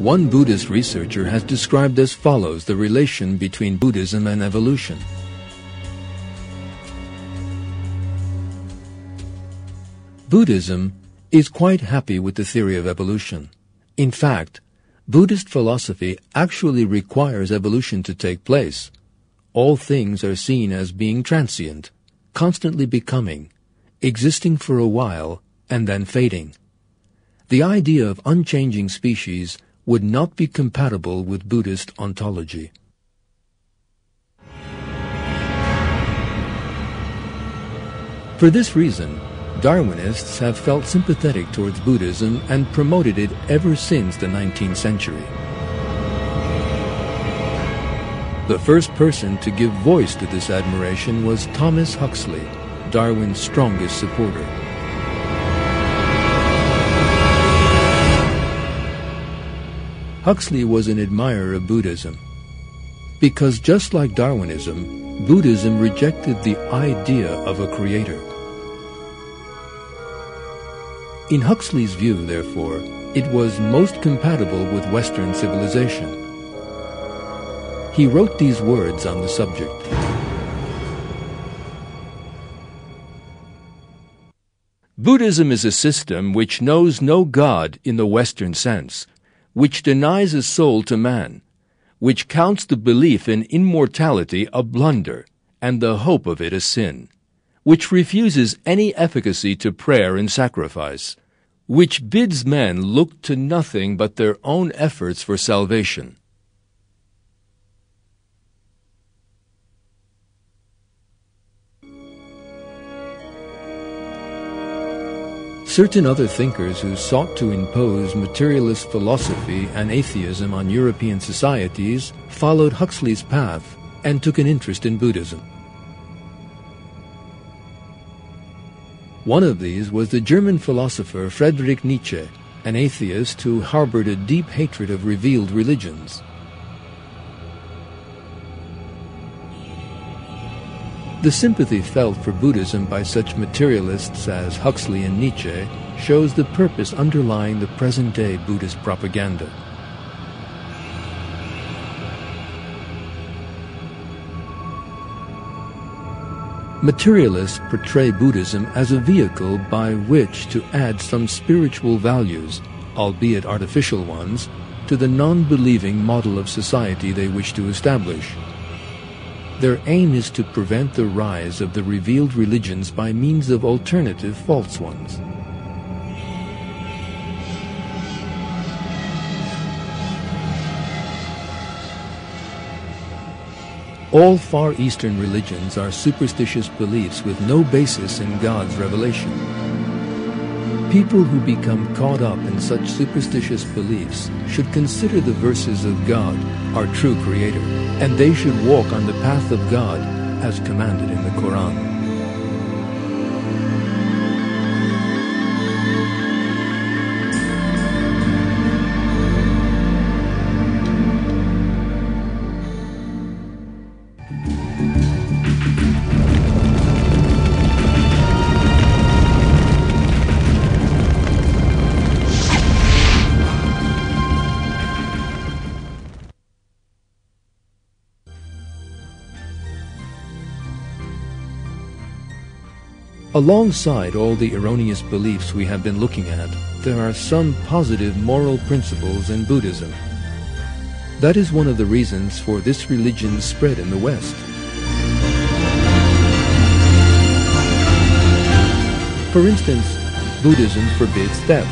One Buddhist researcher has described as follows the relation between Buddhism and evolution. Buddhism is quite happy with the theory of evolution. In fact, Buddhist philosophy actually requires evolution to take place. All things are seen as being transient, constantly becoming, existing for a while, and then fading. The idea of unchanging species would not be compatible with Buddhist ontology. For this reason, Darwinists have felt sympathetic towards Buddhism and promoted it ever since the 19th century. The first person to give voice to this admiration was Thomas Huxley, Darwin's strongest supporter. Huxley was an admirer of Buddhism, because just like Darwinism, Buddhism rejected the idea of a creator. In Huxley's view, therefore, it was most compatible with Western civilization. He wrote these words on the subject. Buddhism is a system which knows no God in the Western sense, which denies a soul to man, which counts the belief in immortality a blunder and the hope of it a sin, which refuses any efficacy to prayer and sacrifice, which bids men look to nothing but their own efforts for salvation. Certain other thinkers who sought to impose materialist philosophy and atheism on European societies followed Huxley's path and took an interest in Buddhism. One of these was the German philosopher Friedrich Nietzsche, an atheist who harbored a deep hatred of revealed religions. The sympathy felt for Buddhism by such materialists as Huxley and Nietzsche shows the purpose underlying the present-day Buddhist propaganda. Materialists portray Buddhism as a vehicle by which to add some spiritual values, albeit artificial ones, to the non-believing model of society they wish to establish. Their aim is to prevent the rise of the revealed religions by means of alternative false ones. All Far Eastern religions are superstitious beliefs with no basis in God's revelation. People who become caught up in such superstitious beliefs should consider the verses of God, our true Creator, and they should walk on the path of God as commanded in the Quran. Alongside all the erroneous beliefs we have been looking at, there are some positive moral principles in Buddhism. That is one of the reasons for this religion's spread in the West. For instance, Buddhism forbids theft.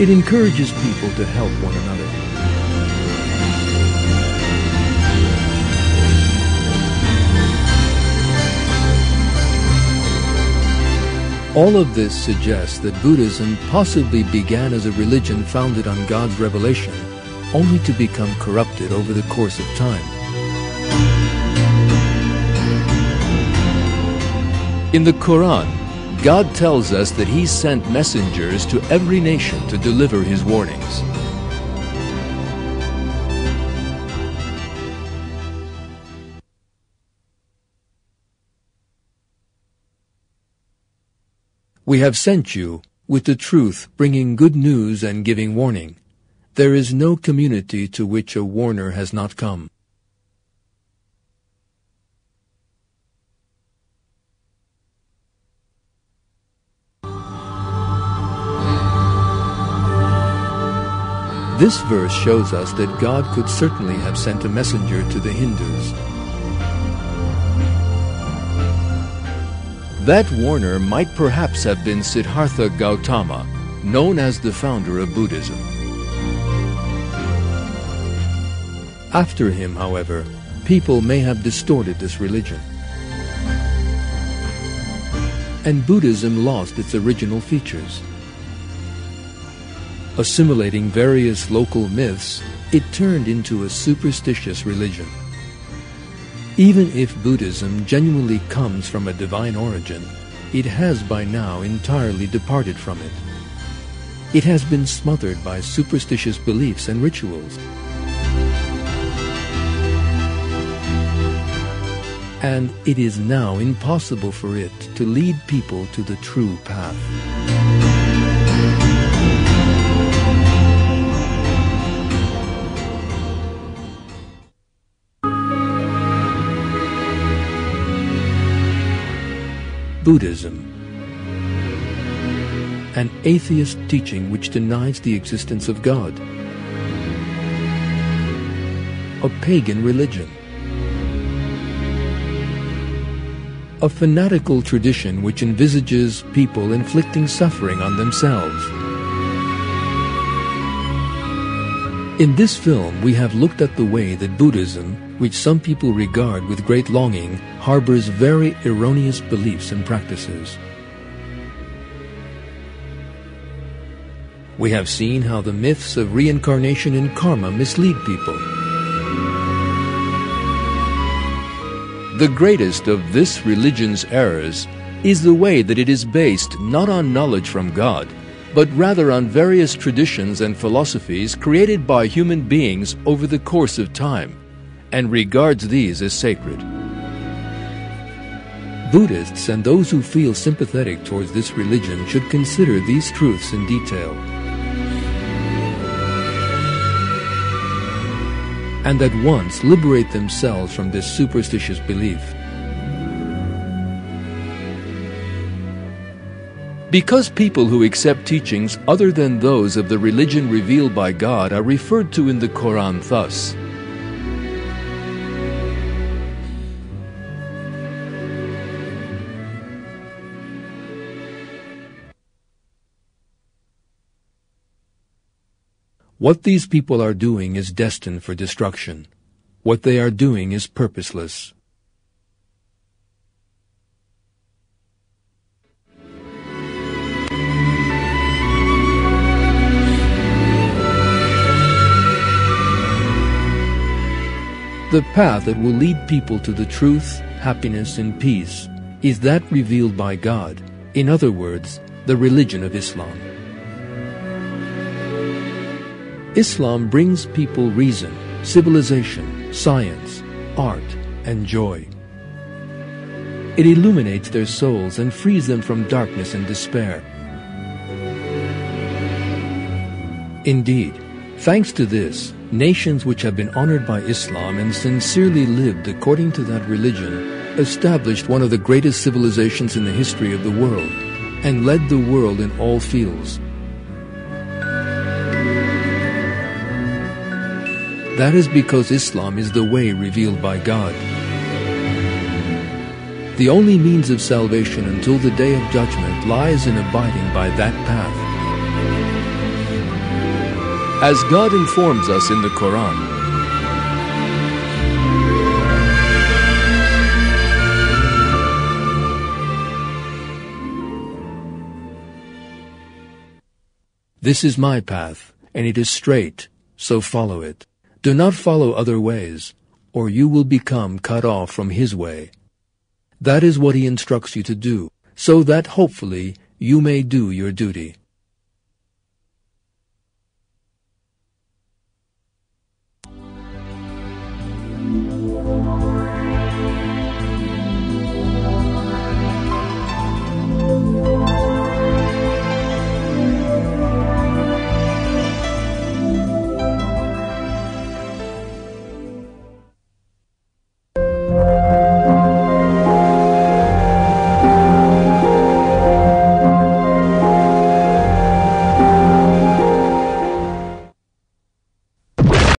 It encourages people to help one another. All of this suggests that Buddhism possibly began as a religion founded on God's revelation, only to become corrupted over the course of time. In the Quran, God tells us that He sent messengers to every nation to deliver His warnings. We have sent you with the truth bringing good news and giving warning. There is no community to which a warner has not come. This verse shows us that God could certainly have sent a messenger to the Hindus. That warner might perhaps have been Siddhartha Gautama, known as the founder of Buddhism. After him, however, people may have distorted this religion, and Buddhism lost its original features. Assimilating various local myths, it turned into a superstitious religion. Even if Buddhism genuinely comes from a divine origin, it has by now entirely departed from it. It has been smothered by superstitious beliefs and rituals. And it is now impossible for it to lead people to the true path. Buddhism, an atheist teaching which denies the existence of God. A pagan religion. A fanatical tradition which envisages people inflicting suffering on themselves. In this film, we have looked at the way that Buddhism, which some people regard with great longing, harbors very erroneous beliefs and practices. We have seen how the myths of reincarnation and karma mislead people. The greatest of this religion's errors is the way that it is based not on knowledge from God, but rather on various traditions and philosophies created by human beings over the course of time, and regards these as sacred. Buddhists and those who feel sympathetic towards this religion should consider these truths in detail, and at once liberate themselves from this superstitious belief. Because people who accept teachings other than those of the religion revealed by God are referred to in the Quran thus: what these people are doing is destined for destruction. What they are doing is purposeless. The path that will lead people to the truth, happiness, and peace is that revealed by God, in other words, the religion of Islam. Islam brings people reason, civilization, science, art, and joy. It illuminates their souls and frees them from darkness and despair. Indeed, thanks to this, nations which have been honored by Islam and sincerely lived according to that religion established one of the greatest civilizations in the history of the world and led the world in all fields. That is because Islam is the way revealed by God. The only means of salvation until the day of judgment lies in abiding by that path. As God informs us in the Quran, "This is my path, and it is straight, so follow it. Do not follow other ways, or you will become cut off from His way." That is what He instructs you to do, so that hopefully you may do your duty.